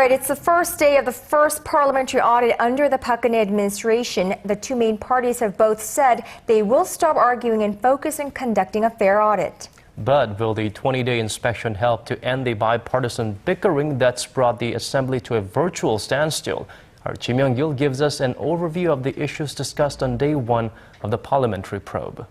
right, it's the first day of the first parliamentary audit under the Park Geun-hye administration. The two main parties have both said they will stop arguing and focus on conducting a fair audit. But will the 20-day inspection help to end the bipartisan bickering that's brought the assembly to a virtual standstill? Our Kim Young-gil gives us an overview of the issues discussed on day one of the parliamentary probe.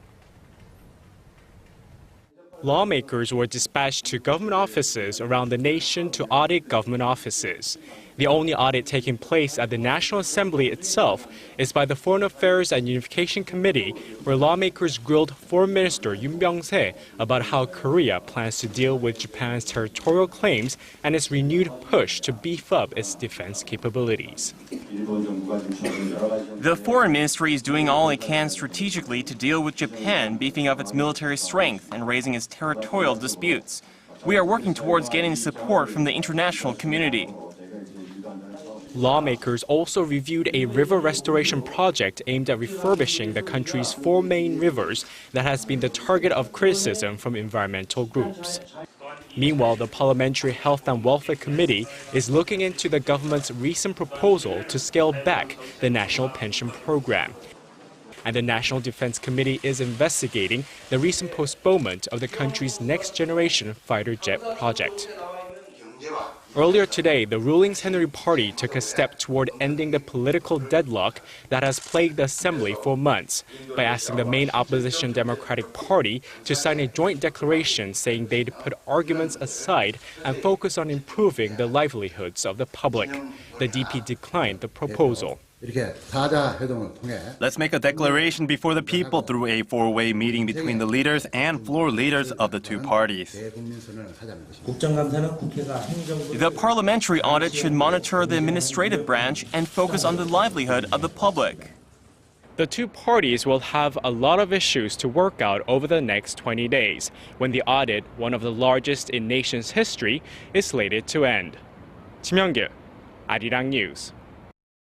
Lawmakers were dispatched to government offices around the nation to audit government offices. The only audit taking place at the National Assembly itself is by the Foreign Affairs and Unification Committee, where lawmakers grilled Foreign Minister Yoon Byung-se about how Korea plans to deal with Japan's territorial claims and its renewed push to beef up its defense capabilities. The Foreign Ministry is doing all it can strategically to deal with Japan beefing up its military strength and raising its territorial disputes. We are working towards getting support from the international community. Lawmakers also reviewed a river restoration project aimed at refurbishing the country's four main rivers that has been the target of criticism from environmental groups. Meanwhile, the Parliamentary Health and Welfare Committee is looking into the government's recent proposal to scale back the national pension program. And the National Defense Committee is investigating the recent postponement of the country's next-generation fighter jet project. Earlier today, the ruling Saenuri Party took a step toward ending the political deadlock that has plagued the assembly for months by asking the main opposition Democratic Party to sign a joint declaration saying they'd put arguments aside and focus on improving the livelihoods of the public. The DP declined the proposal. Let's make a declaration before the people through a four-way meeting between the leaders and floor leaders of the two parties. The parliamentary audit should monitor the administrative branch and focus on the livelihood of the public. The two parties will have a lot of issues to work out over the next 20 days, when the audit, one of the largest in nation's history, is slated to end. Kim Young-gil, Arirang News.